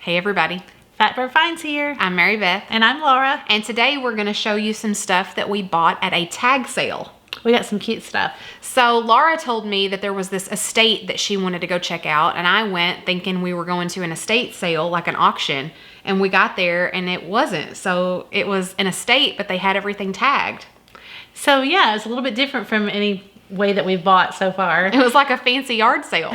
Hey everybody, Fat Bird Finds here. I'm Mary Beth. And I'm Laura. And today we're going to show you some stuff that we bought at a tag sale. We got some cute stuff. So Laura told me that there was this estate that she wanted to go check out, and I went thinking we were going to an estate sale, like an auction, and we got there and it wasn't. So it was an estate, but they had everything tagged. So yeah, it's a little bit different from any way that we've bought so far. It was like a fancy yard sale.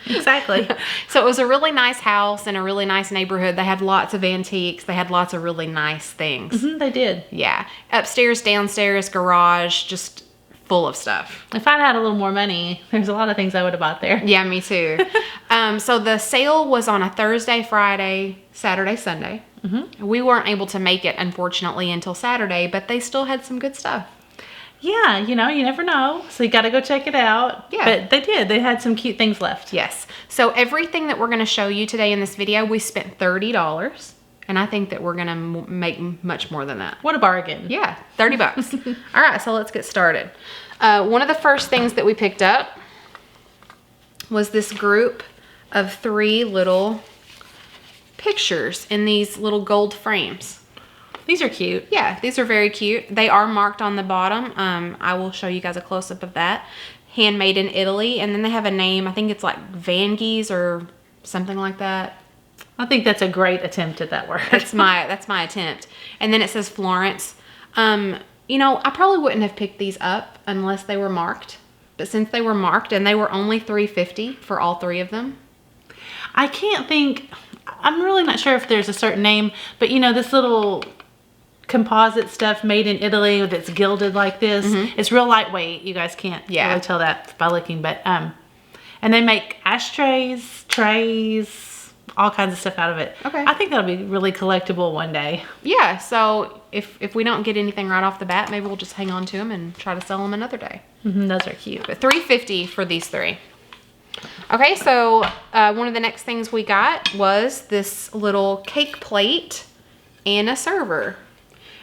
Exactly. So it was a really nice house in a really nice neighborhood. They had lots of antiques. They had lots of really nice things. They did. Yeah. Upstairs, downstairs, garage, just full of stuff. If I'd had a little more money, there's a lot of things I would have bought there. Yeah, me too. So the sale was on a Thursday, Friday, Saturday, Sunday. We weren't able to make it, unfortunately, until Saturday, but they still had some good stuff. Yeah, you know, you never know. So you got to go check it out. Yeah. But they did. They had some cute things left. Yes. So everything that we're going to show you today in this video, we spent $30. And I think that we're going to make much more than that. What a bargain. Yeah, 30 bucks. All right, so let's get started. One of the first things that we picked up was this group of 3 little pictures in these little gold frames. These are cute. Yeah, these are very cute. They are marked on the bottom. I will show you guys a close-up of that. Handmade in Italy, and then they have a name. I think it's like Van Gees or something like that. I think that's a great attempt at that word. That's my attempt. And then it says Florence. You know, I probably wouldn't have picked these up unless they were marked. But since they were marked and they were only $3.50 for all 3 of them. I can't think, I'm really not sure if there's a certain name, but you know, this little composite stuff made in Italy that's gilded like this, it's real lightweight. You guys can't really tell that by looking, but and they make ashtrays, trays, all kinds of stuff out of it. Okay. I think that'll be really collectible one day. Yeah, so if we don't get anything right off the bat, maybe we'll just hang on to them and try to sell them another day. Those are cute. But $3.50 for these 3. Okay, so one of the next things we got was this little cake plate and a server.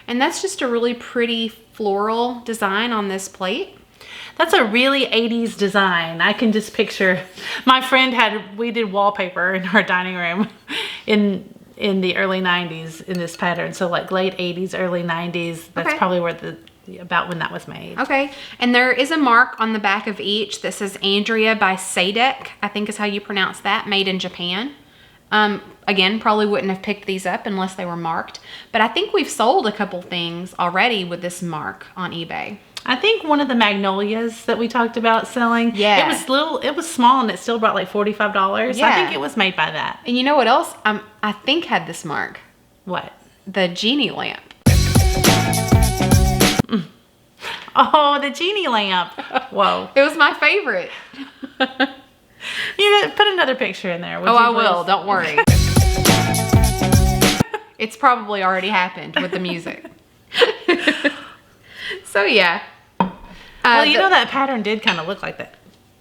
And that's just a really pretty floral design on this plate. That's a really 80s design. I can just picture, my friend we did wallpaper in our dining room in the early 90s in this pattern. So like late 80s, early 90s, that's probably where about when that was made. Okay, and there is a mark on the back of each that says Andrea by Sadek, I think is how you pronounce that, made in Japan. Again, probably wouldn't have picked these up unless they were marked, but I think we've sold a couple things already with this mark on eBay. I think one of the magnolias that we talked about selling, it was small and it still brought like $45. Yeah. I think it was made by that. And you know what else I think had this mark? What? The genie lamp. Oh, the genie lamp. Whoa. It was my favorite. You put another picture in there. I will. Don't worry. It's probably already happened with the music. So yeah. Well, you know that pattern did kind of look like that.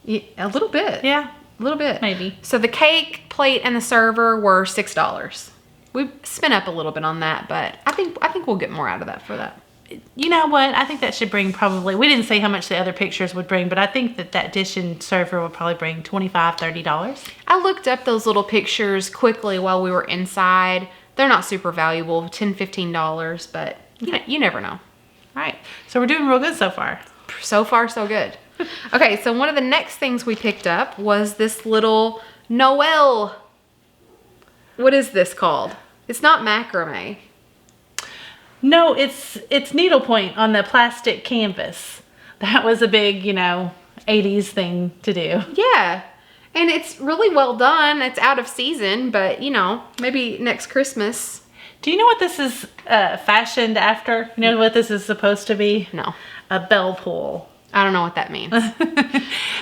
Yeah, a little bit. Yeah. A little bit. Maybe. So the cake, plate, and the server were $6. We spent up a little bit on that, but I think we'll get more out of that for that. You know what? I think that should bring probably, we didn't say how much the other pictures would bring, but I think that dish and server would probably bring $25, $30. I looked up those little pictures quickly while we were inside. They're not super valuable, $10, $15, but you never know. All right, so we're doing real good so far. So far, so good. Okay, so one of the next things we picked up was this little Noel. What is this called? It's not macrame. No, it's needlepoint on the plastic canvas. That was a big, 80s thing to do. Yeah, and it's really well done. It's out of season, but, maybe next Christmas. Do you know what this is fashioned after? You know what this is supposed to be? No. A bell pull. I don't know what that means.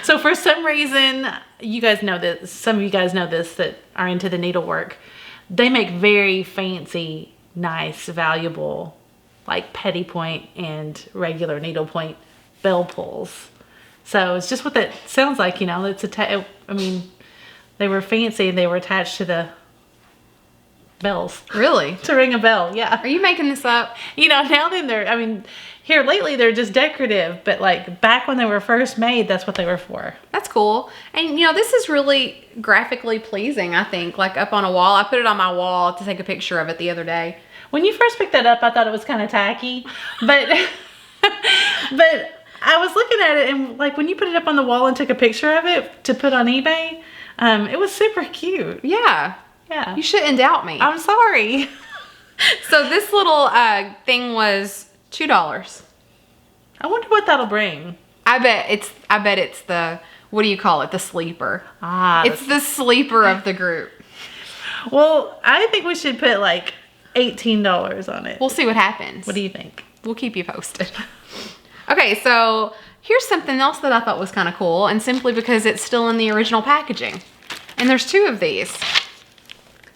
So for some reason, you guys know this. Some of you guys know this that are into the needlework. They make very fancy, nice, valuable, like petty point and regular needlepoint bell pulls. So it's just what that sounds like, It's they were fancy and they were attached to bells. Really? To ring a bell, yeah. Are you making this up? You know, now then here lately they're just decorative, but like back when they were first made, that's what they were for. That's cool. And this is really graphically pleasing, I think, like up on a wall. I put it on my wall to take a picture of it the other day. When you first picked that up, I thought it was kind of tacky, but but I was looking at it, and like when you put it up on the wall and took a picture of it to put on eBay, it was super cute. Yeah. Yeah. You shouldn't doubt me. I'm sorry. So this little thing was $2. I wonder what that'll bring. I bet it's the, what do you call it? The sleeper. It's the sleeper of the group. Well, I think we should put like $18 on it. We'll see what happens. What do you think? We'll keep you posted. Okay, so here's something else that I thought was kind of cool, and simply because it's still in the original packaging. And there's 2 of these.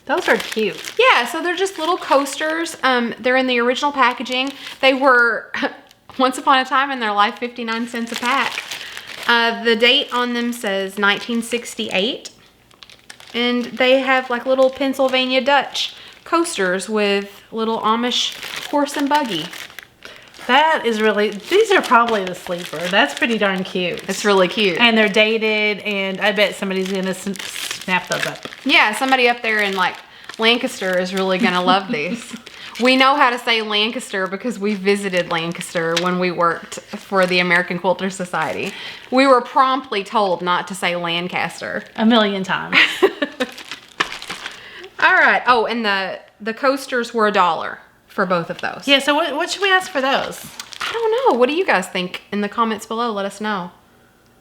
Those are cute. Yeah, so they're just little coasters. They're in the original packaging. They were, once upon a time in their life, 59 cents a pack. The date on them says 1968. And they have like little Pennsylvania Dutch coasters with little Amish horse and buggy. That is really, these are probably the sleeper. That's pretty darn cute. It's really cute. And they're dated, and I bet somebody's gonna snap those up. Yeah, somebody up there in like Lancaster is really gonna love these. We know how to say Lancaster because we visited Lancaster when we worked for the American Quilter Society. We were promptly told not to say Lancaster. 1,000,000 times. All right. Oh, and the coasters were $1 for both of those. Yeah, so what should we ask for those? I don't know. What do you guys think? In the comments below, let us know.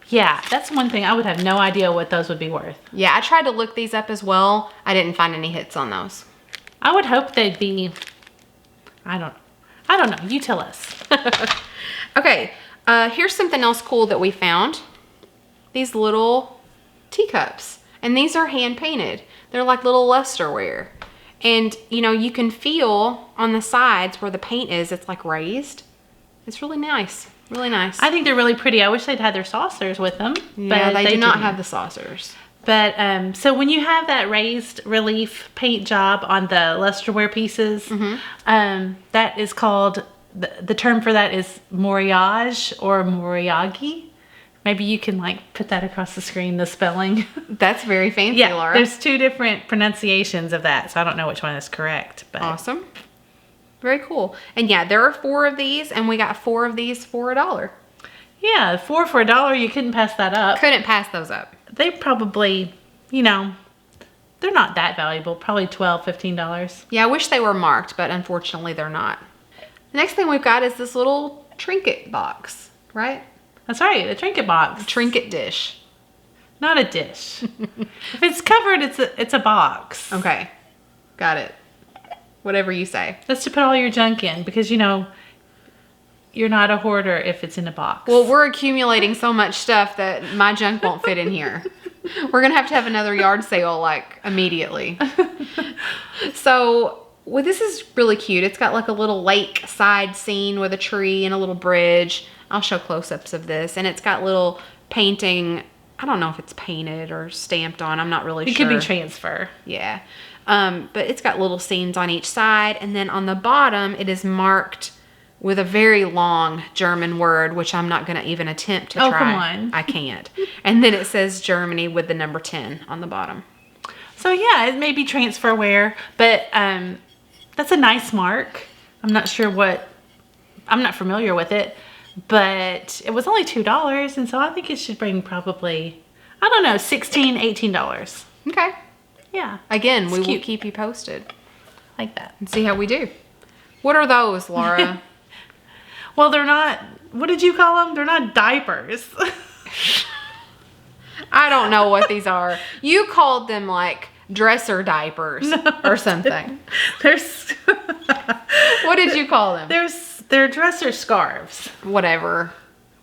Yeah, that's one thing. I would have no idea what those would be worth. Yeah, I tried to look these up as well. I didn't find any hits on those. I would hope they'd be, I don't know. You tell us. Okay, here's something else cool that we found. These little teacups. And these are hand painted. They're like little lusterware. And, you can feel on the sides where the paint is, it's like raised. It's really nice. Really nice. I think they're really pretty. I wish they'd had their saucers with them. Yeah, but they do not didn't. have the saucers. But, so when you have that raised relief paint job on the lusterware pieces, that is called, the term for that is moriage or moriagi. Maybe you can put that across the screen, the spelling. That's very fancy, Yeah, Laura. there's 2 different pronunciations of that, so I don't know which one is correct. But Awesome. Very cool. And yeah, there are 4 of these, and we got 4 of these for $1. yeah, 4 for $1, you couldn't pass that up. Couldn't pass those up. They probably, they're not that valuable. Probably $12, $15. Yeah, I wish they were marked, but unfortunately they're not. The next thing we've got is this little trinket box, right? That's right, a trinket box. Trinket dish. Not a dish. If it's covered, it's a box. Okay, got it. Whatever you say. That's to put all your junk in because, you're not a hoarder if it's in a box. Well, we're accumulating so much stuff that my junk won't fit in here. We're going to have another yard sale, immediately. So, this is really cute. It's got a little lake side scene with a tree and a little bridge. I'll show close-ups of this. And it's got little painting. I don't know if it's painted or stamped on. I'm not really sure. It could be transfer. Yeah. But it's got little scenes on each side. And then on the bottom, it is marked with a very long German word, which I'm not going to even attempt to try. Oh, come on. I can't. And then it says Germany with the number 10 on the bottom. So, yeah, it may be transferware, but that's a nice mark. I'm not familiar with it, but it was only $2, and so I think it should bring probably, I don't know, $16, $18. Okay. Yeah. Again, we will cute. keep you posted Like that. and see how we do. What are those, Laura? Well, they're not, what did you call them? They're not diapers. I don't know what these are. You called them dresser diapers or something. What did you call them? They're dresser scarves. Whatever.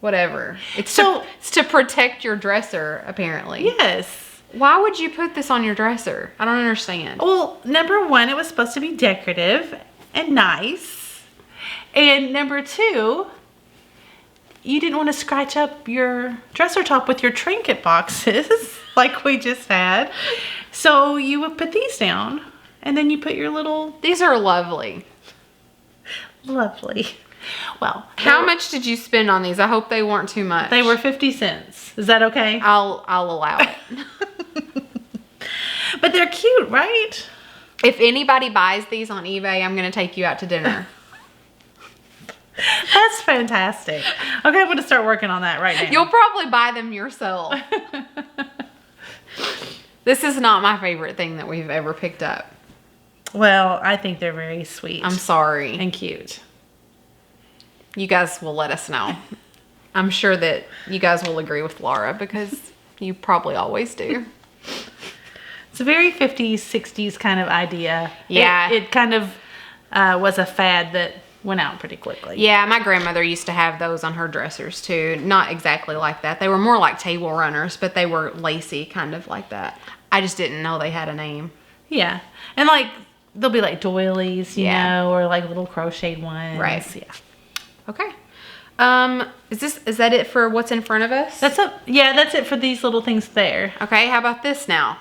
It's to protect your dresser, apparently. Yes. Why would you put this on your dresser? I don't understand. Well, number 1, it was supposed to be decorative and nice. And number 2, you didn't want to scratch up your dresser top with your trinket boxes like we just had. So you would put these down And then you put your little... These are lovely. Lovely. Well, how much did you spend on these? I hope they weren't too much. They were 50 cents. Is that okay? I'll allow it. But they're cute, right? If anybody buys these on eBay, I'm going to take you out to dinner. That's fantastic. Okay, I'm going to start working on that right now. You'll probably buy them yourself. This is not my favorite thing that we've ever picked up. Well, I think they're very sweet. I'm sorry. And cute. You guys will let us know. I'm sure that you guys will agree with Laura because you probably always do. It's a very 50s, 60s kind of idea. Yeah. It kind of was a fad that went out pretty quickly. Yeah, my grandmother used to have those on her dressers too. Not exactly like that. They were more like table runners, but they were lacy, kind of like that. I just didn't know they had a name. Yeah. And like, they'll be like doilies, you Yeah. know, or like little crocheted ones. Right. Yeah. Okay. Is that it for what's in front of us? That's it for these little things there. Okay, how about this now?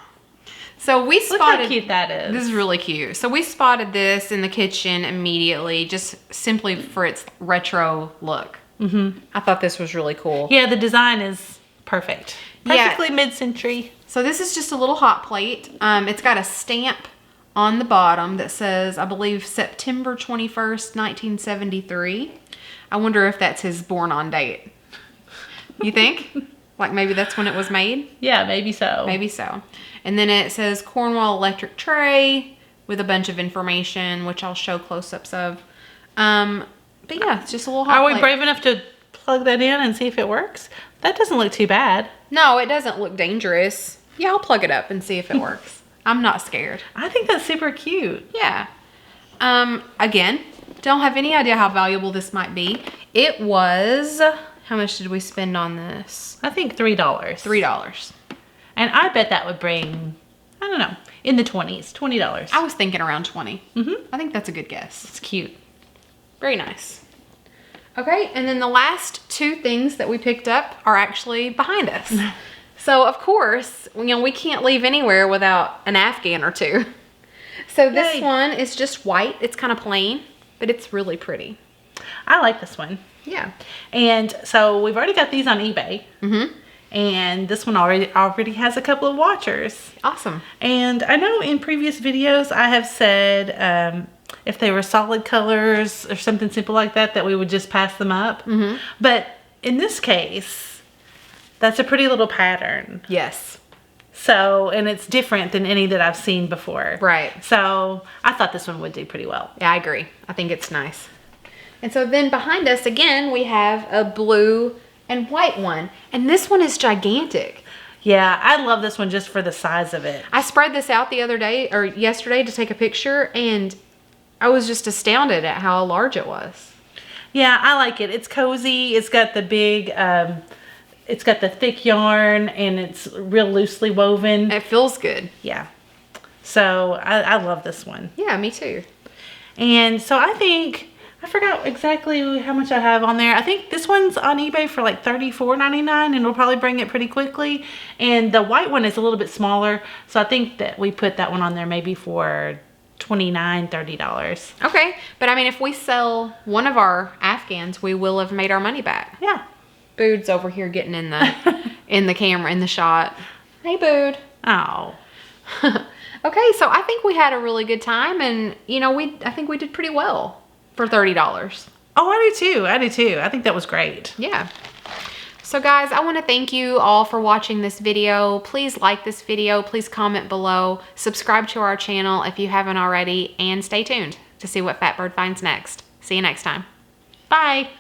So we Look spotted... how cute that is. This is really cute. So we spotted this in the kitchen immediately, just simply for its retro look. Mm-hmm. I thought this was really cool. Yeah, the design is perfect. Yeah. Perfectly mid-century. So this is just a little hot plate. It's got a stamp on the bottom that says, I believe, September 21st, 1973. I wonder if that's his born on date. You think? Like maybe that's when it was made? Yeah, maybe so. Maybe so. And then it says Cornwall electric tray with a bunch of information, which I'll show close-ups of. But yeah, it's just a little hot Are we plate. brave enough to plug that in and see if it works? That doesn't look too bad. No, it doesn't look dangerous. Yeah, I'll plug it up and see if it works. I'm not scared. I think that's super cute. Yeah. Again, don't have any idea how valuable this might be. It was, how much did we spend on this? I think $3. $3. And I bet that would bring, I don't know, in the 20s, $20. I was thinking around 20. Mm-hmm. I think that's a good guess. It's cute. Very nice. Okay, and then the last two things that we picked up are actually behind us. So, of course, you know, we can't leave anywhere without an Afghan or two. So this Yay. one is just white. It's kind of plain, but it's really pretty. I like this one. Yeah. And so we've already got these on eBay. Mm-hmm. And this one already has a couple of watchers. Awesome. And I know in previous videos I have said if they were solid colors or something simple like that, that we would just pass them up. Mm-hmm. But in this case, that's a pretty little pattern. Yes. So, and it's different than any that I've seen before. Right. So I thought this one would do pretty well. Yeah, I agree. I think it's nice. And so then behind us, again, we have a blue and white one. And this one is gigantic. Yeah, I love this one just for the size of it. I spread this out the other day, or yesterday, to take a picture, and I was just astounded at how large it was. Yeah, I like it. It's cozy. It's got the big, it's got the thick yarn, and it's real loosely woven. It feels good. Yeah. So I love this one. Yeah, me too. And so I think, I forgot exactly how much I have on there. I think this one's on eBay for like $34.99, and it'll probably bring it pretty quickly. And the white one is a little bit smaller, so I think that we put that one on there maybe for $29, $30. Okay, but I mean, if we sell one of our Afghans, we will have made our money back. Yeah. Bood's over here getting in the in the camera, in the shot. Hey, Bood. Oh. Okay, so I think we had a really good time, and you know, I think we did pretty well for $30. Oh, I do too. I do too. I think that was great. Yeah. So guys, I want to thank you all for watching this video. Please like this video. Please comment below. Subscribe to our channel if you haven't already, and stay tuned to see what Fatbird finds next. See you next time. Bye.